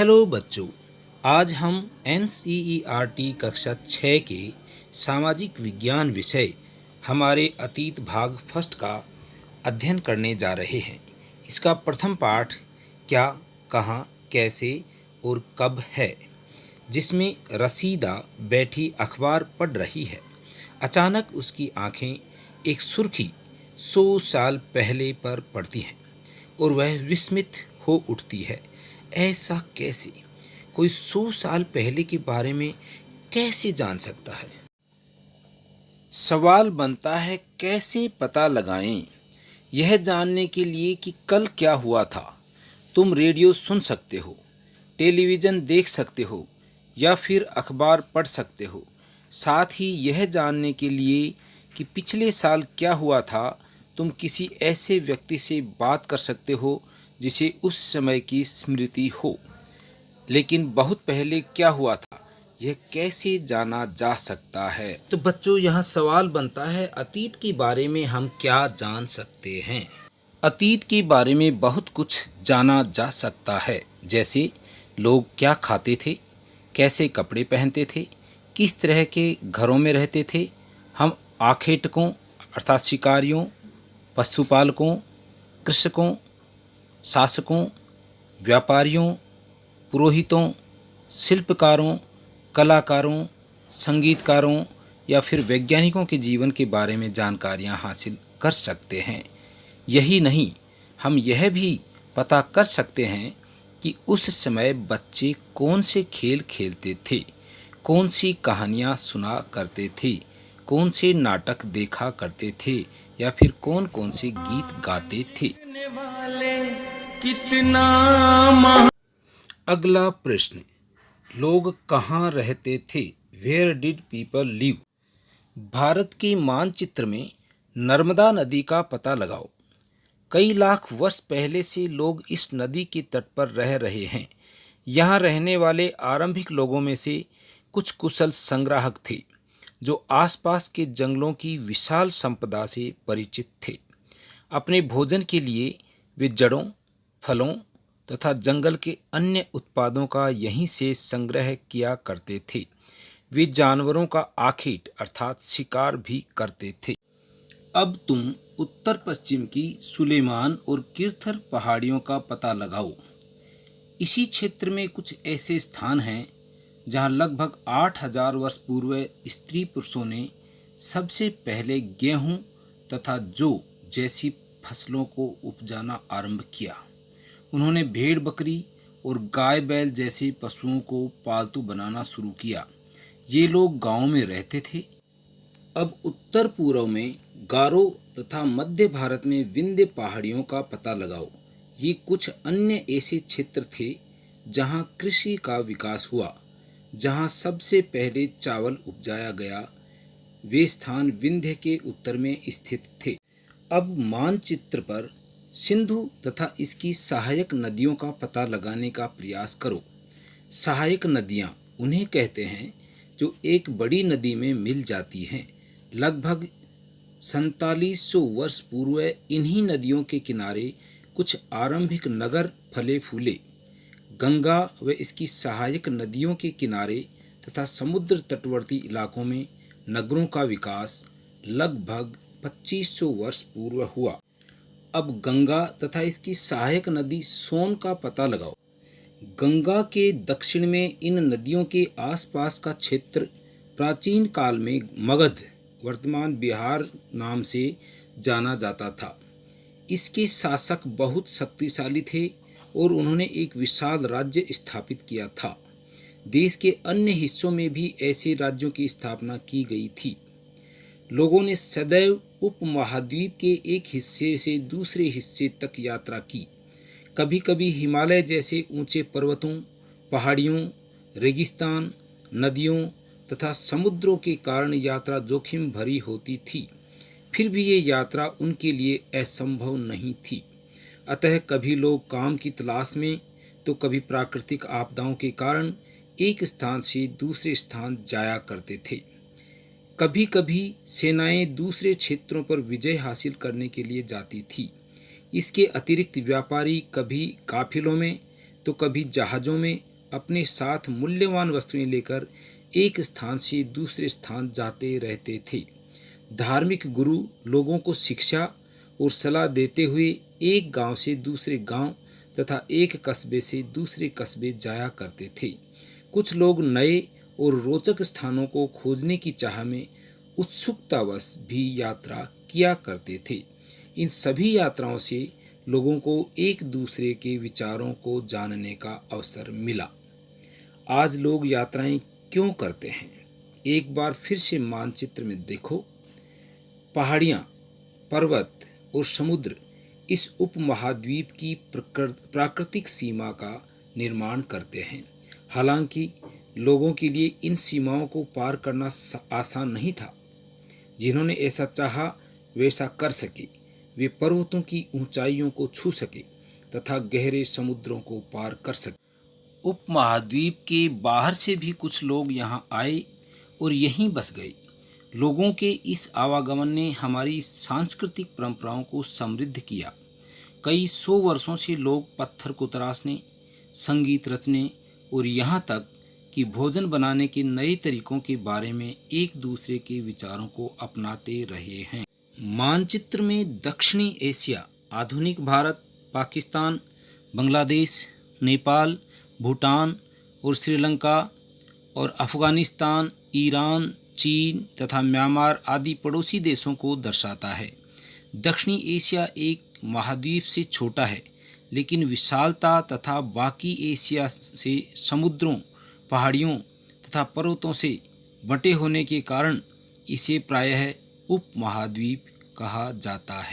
Hello बच्चों, आज हम एन कक्षा 6 के सामाजिक विज्ञान विषय हमारे अतीत भाग फर्स्ट का अध्ययन करने जा रहे हैं। इसका प्रथम पाठ क्या, कहाँ, कैसे और कब है, जिसमें रसीदा बैठी अखबार पढ़ रही है। अचानक उसकी आंखें एक सुर्खी 100 साल पहले पर पड़ती हैं और वह विस्मित हो उठती है। ऐसा कैसे? कोई 100 साल पहले के बारे में कैसे जान सकता है? सवाल बनता है, कैसे पता लगाएं? यह जानने के लिए कि कल क्या हुआ था। तुम रेडियो सुन सकते हो, टेलीविज़न देख सकते हो या फिर अखबार पढ़ सकते हो। साथ ही यह जानने के लिए कि पिछले साल क्या हुआ था, तुम किसी ऐसे व्यक्ति से बात कर सकते हो जिसे उस समय की स्मृति हो। लेकिन बहुत पहले क्या हुआ था, यह कैसे जाना जा सकता है? तो बच्चों, यहाँ सवाल बनता है, अतीत के बारे में हम क्या जान सकते हैं? अतीत के बारे में बहुत कुछ जाना जा सकता है, जैसे लोग क्या खाते थे, कैसे कपड़े पहनते थे, किस तरह के घरों में रहते थे। हम आखेटकों अर्थात शिकारियों, पशुपालकों, कृषकों, शासकों, व्यापारियों, पुरोहितों, शिल्पकारों, कलाकारों, संगीतकारों या फिर वैज्ञानिकों के जीवन के बारे में जानकारियां हासिल कर सकते हैं। यही नहीं, हम यह भी पता कर सकते हैं कि उस समय बच्चे कौन से खेल खेलते थे, कौन सी कहानियाँ सुना करते थे, कौन से नाटक देखा करते थे या फिर कौन कौन से गीत गाते थे। कितना अगला प्रश्न, लोग कहाँ रहते थे? Where did people live? Bharat के मानचित्र में नर्मदा नदी का पता लगाओ। कई लाख वर्ष पहले से लोग इस नदी के तट पर रह रहे हैं। यहाँ रहने वाले आरंभिक लोगों में से कुछ कुशल संग्राहक थे, जो आसपास के जंगलों की विशाल संपदा से परिचित थे। अपने भोजन के लिए वे जड़ों, फलों तथा जंगल के अन्य उत्पादों का यहीं से संग्रह किया करते थे। वे जानवरों का आखेट अर्थात शिकार भी करते थे। अब तुम उत्तर पश्चिम की सुलेमान और किरथर पहाड़ियों का पता लगाओ। इसी क्षेत्र में कुछ ऐसे स्थान हैं जहां लगभग 8000 वर्ष पूर्व स्त्री पुरुषों ने सबसे पहले गेहूं तथा जौ जैसी फसलों को उपजाना आरंभ किया। उन्होंने भेड़ बकरी और गाय बैल जैसे पशुओं को पालतू बनाना शुरू किया। ये लोग गांवों में रहते थे। अब उत्तर पूर्व में गारो तथा मध्य भारत में विंध्य पहाड़ियों का पता लगाओ। ये कुछ अन्य ऐसे क्षेत्र थे जहां कृषि का विकास हुआ, जहां सबसे पहले चावल उपजाया गया। वे स्थान विंध्य के उत्तर में स्थित थे। अब मानचित्र पर सिंधु तथा इसकी सहायक नदियों का पता लगाने का प्रयास करो। सहायक नदियाँ उन्हें कहते हैं जो एक बड़ी नदी में मिल जाती हैं। लगभग 4700 वर्ष पूर्व इन्हीं नदियों के किनारे कुछ आरंभिक नगर फले फूले। गंगा व इसकी सहायक नदियों के किनारे तथा समुद्र तटवर्ती इलाकों में नगरों का विकास लगभग 2500 वर्ष पूर्व हुआ। अब गंगा तथा इसकी सहायक नदी सोन का पता लगाओ। गंगा के दक्षिण में इन नदियों के आसपास का क्षेत्र प्राचीन काल में मगध वर्तमान बिहार नाम से जाना जाता था। इसके शासक बहुत शक्तिशाली थे और उन्होंने एक विशाल राज्य स्थापित किया था। देश के अन्य हिस्सों में भी ऐसे राज्यों की स्थापना की गई थी। लोगों ने सदैव उपमहाद्वीप के एक हिस्से से दूसरे हिस्से तक यात्रा की। कभी कभी हिमालय जैसे ऊंचे पर्वतों, पहाड़ियों, रेगिस्तान, नदियों तथा समुद्रों के कारण यात्रा जोखिम भरी होती थी। फिर भी ये यात्रा उनके लिए असंभव नहीं थी। अतः कभी लोग काम की तलाश में तो कभी प्राकृतिक आपदाओं के कारण एक स्थान से दूसरे स्थान जाया करते थे। कभी कभी सेनाएं दूसरे क्षेत्रों पर विजय हासिल करने के लिए जाती थी। इसके अतिरिक्त व्यापारी कभी काफिलों में तो कभी जहाज़ों में अपने साथ मूल्यवान वस्तुएं लेकर एक स्थान से दूसरे स्थान जाते रहते थे। धार्मिक गुरु लोगों को शिक्षा और सलाह देते हुए एक गांव से दूसरे गांव तथा एक कस्बे से दूसरे कस्बे जाया करते थे। कुछ लोग नए और रोचक स्थानों को खोजने की चाह में उत्सुकतावश भी यात्रा किया करते थे। इन सभी यात्राओं से लोगों को एक दूसरे के विचारों को जानने का अवसर मिला। आज लोग यात्राएं क्यों करते हैं? एक बार फिर से मानचित्र में देखो। पहाड़ियां, पर्वत और समुद्र इस उपमहाद्वीप की प्राकृतिक सीमा का निर्माण करते हैं। हालांकि लोगों के लिए इन सीमाओं को पार करना आसान नहीं था। जिन्होंने ऐसा चाहा वैसा कर सके। वे पर्वतों की ऊंचाइयों को छू सके तथा गहरे समुद्रों को पार कर सके। उपमहाद्वीप के बाहर से भी कुछ लोग यहाँ आए और यहीं बस गए। लोगों के इस आवागमन ने हमारी सांस्कृतिक परंपराओं को समृद्ध किया। कई 100 वर्षों से लोग पत्थर को तराशने, संगीत रचने और यहाँ तक कि भोजन बनाने के नए तरीकों के बारे में एक दूसरे के विचारों को अपनाते रहे हैं। मानचित्र में दक्षिणी एशिया, आधुनिक भारत, पाकिस्तान, बांग्लादेश, नेपाल, भूटान और श्रीलंका और अफगानिस्तान, ईरान, चीन तथा म्यांमार आदि पड़ोसी देशों को दर्शाता है। दक्षिणी एशिया एक महाद्वीप से छोटा है, लेकिन विशालता तथा बाकी एशिया से समुद्रों, पहाड़ियों तथा पर्वतों से बंटे होने के कारण इसे प्रायः उपमहाद्वीप कहा जाता है।